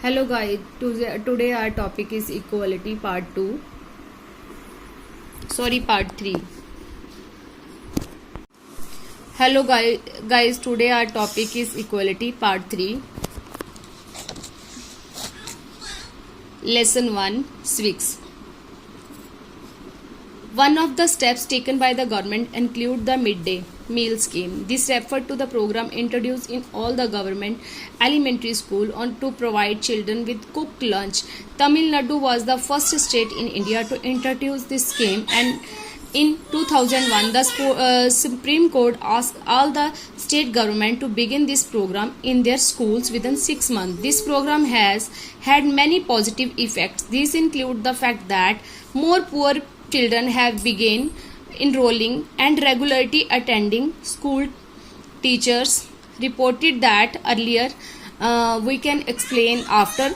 Hello guys, today our topic is equality part 2. Sorry, part 3. Hello guys, today our topic is equality part 3. Lesson 1, Swix. One of the steps taken by the government include the midday meal scheme. This referred to the program introduced in all the government elementary school on to provide children with cooked lunch. Tamil Nadu was the first state in India to introduce this scheme, and in 2001 the Supreme Court asked all the state government to begin this program in their schools within 6 months. This program has had many positive effects. These include the fact that more poor children have begun enrolling and regularly attending school. Teachers reported that earlier. We can explain after.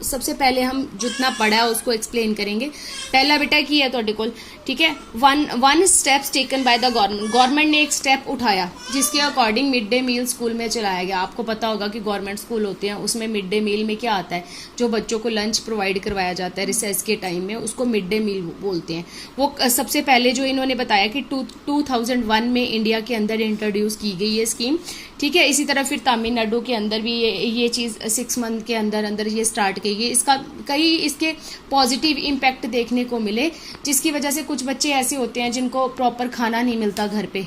सबसे पहले हम जितना पढ़ा है उसको explain करेंगे. पहला बेटा की है ਤੁਹਾਡੇ ਕੋਲ, ठीक है. One steps taken by the government ने एक स्टेप उठाया जिसके according mid day meal school में चलाया गया. आपको पता होगा कि गवर्नमेंट स्कूल होते हैं, उसमें मिड डे मील में क्या आता है, जो बच्चों को लंच प्रोवाइड करवाया जाता है रिसेस के टाइम में, उसको मिड डे मील बोलते हैं. वो सबसे पहले जो इन्होंने बताया कि 2001 में इंडिया के अंदर इंट्रोड्यूस की गई ये स्कीम, ठीक है. इसी तरह फिर तमिलनाडु के अंदर भी ये चीज़ 6 मंथ के अंदर ये स्टार्ट की गई. इसका कई इसके पॉजिटिव इम्पैक्ट देखने को मिले, जिसकी वजह से कुछ बच्चे ऐसे होते हैं जिनको प्रॉपर खाना नहीं मिलता घर पे,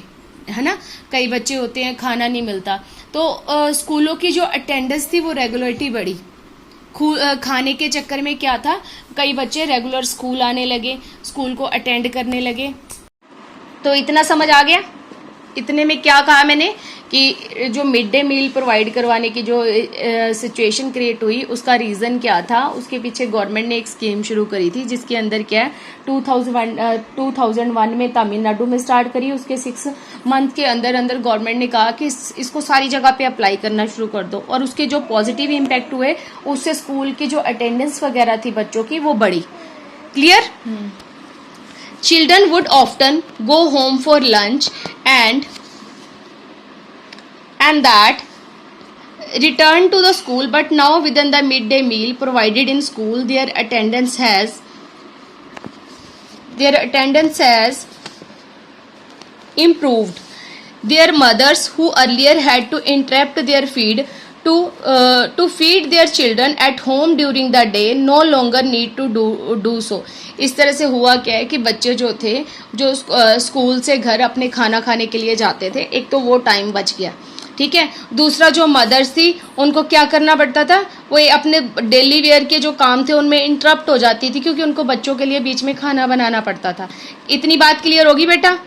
है ना. कई बच्चे होते हैं खाना नहीं मिलता, तो स्कूलों की जो अटेंडेंस थी वो रेगुलरिटी बढ़ी. खाने के चक्कर में क्या था, कई बच्चे रेगुलर स्कूल आने लगे, स्कूल को अटेंड करने लगे. तो इतना समझ आ गया. इतने में क्या कहा मैंने कि जो मिड डे मील प्रोवाइड करवाने की जो सिचुएशन क्रिएट हुई उसका रीज़न क्या था. उसके पीछे गवर्नमेंट ने एक स्कीम शुरू करी थी जिसके अंदर क्या है 2001 में तमिलनाडु में स्टार्ट करी. उसके 6 मंथ के अंदर गवर्नमेंट ने कहा कि इसको सारी जगह पे अप्लाई करना शुरू कर दो, और उसके जो पॉजिटिव इम्पैक्ट हुए उससे स्कूल की जो अटेंडेंस वगैरह थी बच्चों की वो बढ़ी. Clear. Children would often go home for lunch and that return to the school, but now within the midday meal provided in school their attendance has improved. Their mothers who earlier had to interrupt their feed to feed their children at home during the day no longer need to do so. इस तरह से हुआ क्या है कि बच्चे जो थे जो स्कूल से घर अपने खाना खाने के लिए जाते थे, एक तो वो टाइम बच गया, ठीक है. दूसरा जो मदर्स थी उनको क्या करना पड़ता था, वो अपने डेली वेयर के जो काम थे उनमें इंटरप्ट हो जाती थी क्योंकि उनको बच्चों के लिए बीच में खाना बनाना पड़ता था. इतनी बात क्लियर होगी बेटा,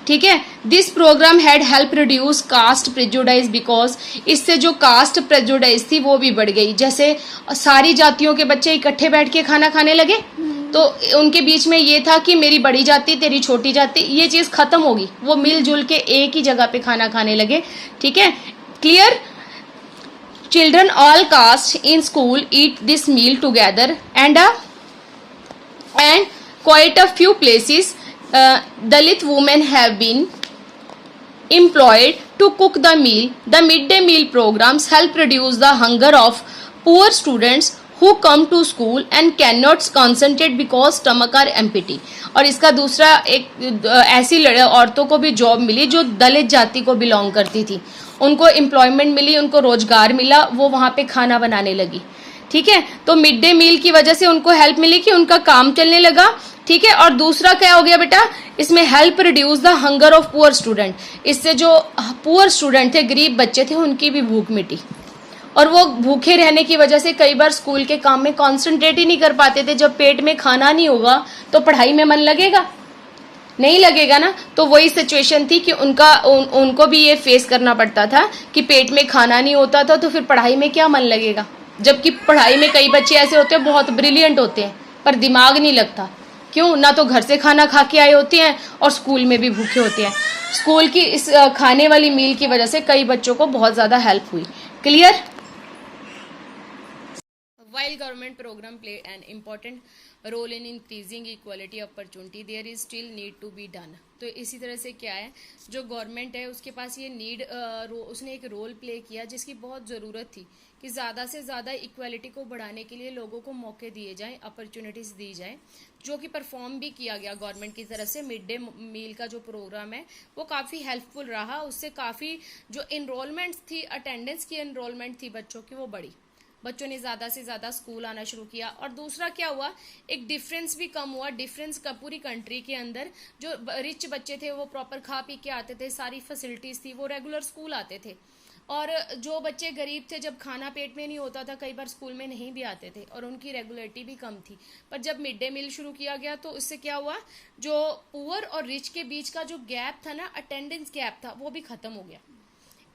ठीक है. This programme had help reduce caste prejudice because इससे जो कास्ट प्रेजुडाइज थी वो भी बढ़ गई. जैसे सारी जातियों के बच्चे इकट्ठे बैठ के खाना खाने लगे तो उनके बीच में ये था कि मेरी बड़ी जाति तेरी छोटी जाति, ये चीज़ खत्म होगी. वो मिलजुल के एक ही जगह पे खाना खाने लगे, ठीक है. Clear. Children all caste in school eat this meal together and quite a few places Dalit women have been employed to cook the meal. The midday meal programs help reduce the hunger of poor students who come to school and cannot concentrate because stomach are empty. और इसका दूसरा एक ऐसी औरतों को भी job मिली जो दलित जाति को बिलोंग करती थी, उनको एम्प्लॉयमेंट मिली, उनको रोजगार मिला, वो वहाँ पे खाना बनाने लगी, ठीक है. तो मिड डे मील की वजह से उनको हेल्प मिली कि उनका काम चलने लगा, ठीक है. और दूसरा क्या हो गया बेटा, इसमें help reduce the hunger of poor student. इससे जो पुअर स्टूडेंट थे, गरीब बच्चे थे, उनकी भी भूख मिटी. और वो भूखे रहने की वजह से कई बार स्कूल के काम में कॉन्सेंट्रेट ही नहीं कर पाते थे. जब पेट में खाना नहीं होगा तो पढ़ाई में मन लगेगा, नहीं लगेगा ना. तो वही सिचुएशन थी कि उनको भी ये फेस करना पड़ता था कि पेट में खाना नहीं होता था तो फिर पढ़ाई में क्या मन लगेगा. जबकि पढ़ाई में कई बच्चे ऐसे होते हैं बहुत ब्रिलियंट होते हैं पर दिमाग नहीं लगता. क्यों ना, तो घर से खाना खा के आए होते हैं और स्कूल में भी भूखे होते हैं. स्कूल की इस खाने वाली मील की वजह से कई बच्चों को बहुत ज़्यादा हेल्प हुई. Clear. While government program play an important role in increasing equality opportunity, there is still need to be done. तो इसी तरह से क्या है, जो गवर्नमेंट है उसके पास ये नीड, उसने एक रोल प्ले किया जिसकी बहुत ज़रूरत थी कि ज़्यादा से ज़्यादा इक्वालिटी को बढ़ाने के लिए लोगों को मौके दिए जाएं, अपॉर्चुनिटीज़ दी जाएं, जो कि परफॉर्म भी किया गया गवर्नमेंट की तरफ से। मिड डे मील का जो प्रोग्राम है वो काफ़ी हेल्पफुल रहा, उससे काफ़ी जो इनरोलमेंट थी, अटेंडेंस की इनरोलमेंट थी बच्चों की, वो बढ़ी, बच्चों ने ज़्यादा से ज़्यादा स्कूल आना शुरू किया। और दूसरा क्या हुआ, एक डिफरेंस भी कम हुआ, डिफरेंस का पूरी कंट्री के अंदर जो रिच बच्चे थे वो प्रॉपर खा पी के आते थे, सारी फैसिलिटीज़ थी, वो रेगुलर स्कूल आते थे। और जो बच्चे गरीब थे, जब खाना पेट में नहीं होता था, कई बार स्कूल में नहीं भी आते थे और उनकी रेगुलरिटी भी कम थी। पर जब मिड डे मील शुरू किया गया तो इससे क्या हुआ, जो पुअर और रिच के बीच का जो गैप था ना, अटेंडेंस गैप था, वो भी खत्म हो गया।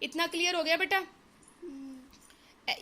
इतना क्लियर हो गया बेटा?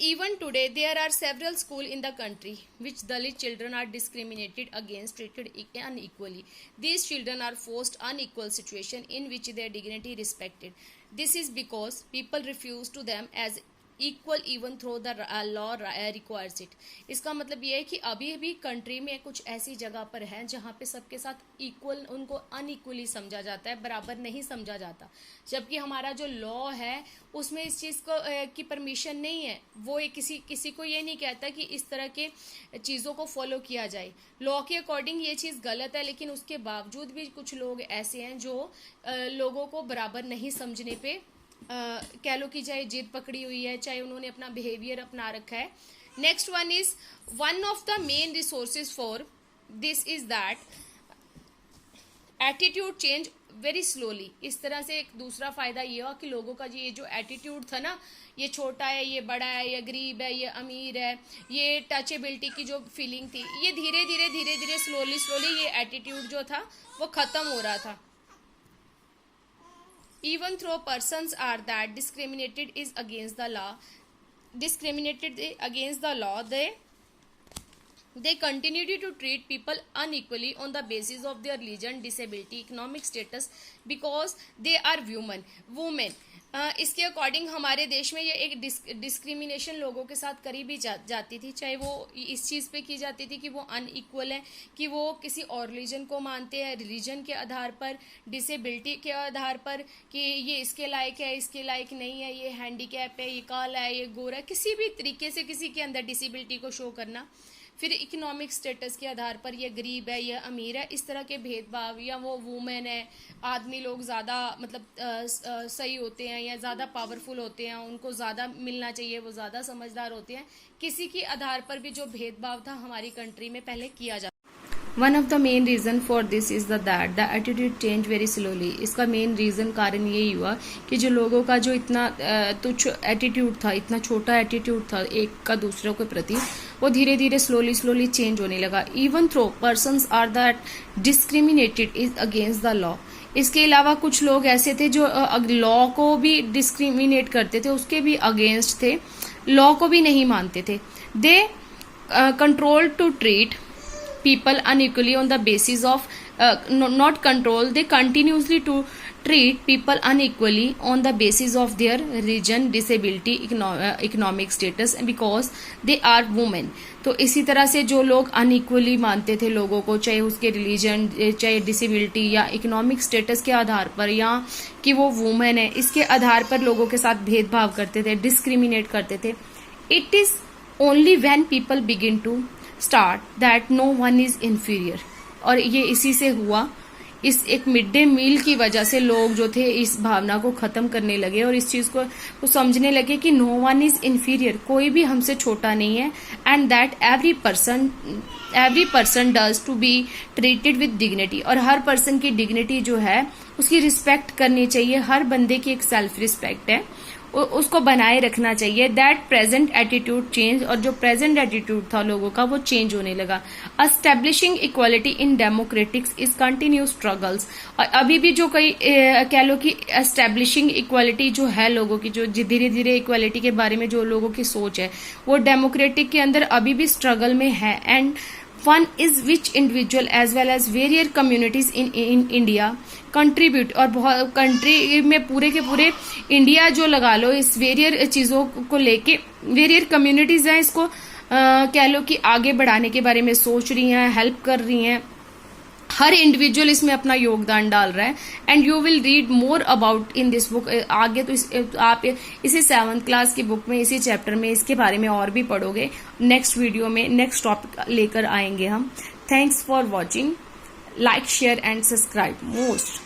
Even today, there are several schools in the country which Dalit children are discriminated against, treated unequally. These children are forced unequal situation in which their dignity respected. This is because people refuse to them as equal even though the law requires it. इसका मतलब ये है कि अभी भी country में कुछ ऐसी जगह पर हैं जहाँ पे सबके साथ इक्वल, उनको अनइक्वली समझा जाता है, बराबर नहीं समझा जाता। जबकि हमारा जो लॉ है उसमें इस चीज़ को की परमिशन नहीं है, वो किसी को ये नहीं कहता कि इस तरह के चीज़ों को फॉलो किया जाए। लॉ के अकॉर्डिंग ये चीज़ गलत है, लेकिन उसके बावजूद भी कुछ लोग ऐसे हैं जो लोगों को बराबर नहीं समझने पे कह लो कि चाहे जिद पकड़ी हुई है, चाहे उन्होंने अपना बिहेवियर अपना रखा है। Next one is, one of the main resources for this is that attitude change very slowly. इस तरह से एक दूसरा फायदा ये हुआ कि लोगों का ये जो एटीट्यूड था ना, ये छोटा है, ये बड़ा है, ये गरीब है, ये अमीर है, ये टचेबिलिटी की जो फीलिंग थी, ये धीरे धीरे स्लोली ये एटीट्यूड जो था वो खत्म हो रहा था। Even though persons are that discriminated against the law, they continue to treat people unequally on the basis of their religion, disability, economic status, because they are women. इसके अकॉर्डिंग हमारे देश में ये एक डिस्क्रिमिनेशन लोगों के साथ करी भी जाती थी, चाहे वो इस चीज़ पे की जाती थी कि वो अनइक्वल है, कि वो किसी और रिलीजन को मानते हैं, रिलीजन के आधार पर, डिसेबिलिटी के आधार पर, कि ये इसके लायक है, इसके लायक नहीं है, ये हैंडीकैप है, ये काला है, ये गोरा है, किसी भी तरीके से किसी के अंदर डिसेबिलिटी को शो करना। फिर इकोनॉमिक स्टेटस के आधार पर ये गरीब है, ये अमीर है, इस तरह के भेदभाव, या वो वुमेन है, आदमी लोग ज़्यादा मतलब सही होते हैं या ज़्यादा पावरफुल होते हैं, उनको ज़्यादा मिलना चाहिए, वो ज़्यादा समझदार होते हैं, किसी के आधार पर भी जो भेदभाव था हमारी कंट्री में पहले किया जाता। One of the main reason for this is that the attitude change very slowly. इसका मेन रीज़न कारण यही हुआ कि जो लोगों का जो इतना तुच्छ एटीट्यूड था, इतना छोटा एटीट्यूड था एक का दूसरों के प्रति, वो धीरे धीरे स्लोली चेंज होने लगा। Even throw persons are that discriminated is against the law. इसके अलावा कुछ लोग ऐसे थे जो लॉ को भी डिस्क्रिमिनेट करते थे, उसके भी अगेंस्ट थे, लॉ को भी नहीं मानते थे। They control to treat people unequally on the basis of not control, they continuously to treat people unequally on the basis of their religion, disability, economic status, because they are women. तो इसी तरह से जो लोग unequally मानते थे लोगों को, चाहे उसके रिलीजन, चाहे डिसेबिलिटी या इकोनॉमिक स्टेटस के आधार पर, या कि वो वुमेन है, इसके आधार पर लोगों के साथ भेदभाव करते थे, डिस्क्रिमिनेट करते थे। It is only when people begin to start that no one is inferior. और ये इसी से हुआ, इस एक मिड डे मील की वजह से लोग जो थे इस भावना को खत्म करने लगे और इस चीज को समझने लगे कि नो वन इज इन्फीरियर, कोई भी हमसे छोटा नहीं है, and that every person does to be treated with dignity. और हर पर्सन की डिग्निटी जो है उसकी रिस्पेक्ट करनी चाहिए, हर बंदे की एक सेल्फ रिस्पेक्ट है, उसको बनाए रखना चाहिए। दैट प्रेजेंट एटीट्यूड चेंज, और जो प्रेजेंट एटीट्यूड था लोगों का वो चेंज होने लगा। Establishing equality in democratics is continue struggles. और अभी भी जो कई कह लो कि एस्टेब्लिशिंग इक्वालिटी जो है लोगों की, जो धीरे धीरे इक्वालिटी के बारे में जो लोगों की सोच है, वो डेमोक्रेटिक के अंदर अभी भी स्ट्रगल में है। And one is which individual as well as various communities in India contribute, और बहुत कंट्री में पूरे के पूरे इंडिया जो लगा लो इस वेरियर चीज़ों को लेके, वेरियर कम्युनिटीज़ हैं, इसको कह लो कि आगे बढ़ाने के बारे में सोच रही हैं, हेल्प कर रही हैं। हर इंडिविजुअल इसमें अपना योगदान डाल रहा है and you will read more about in this book. आगे तो आप इसी 7th क्लास की बुक में, इसी चैप्टर में इसके बारे में और भी पढ़ोगे। नेक्स्ट वीडियो में नेक्स्ट टॉपिक लेकर आएंगे हम। Thanks for watching, like share and subscribe most.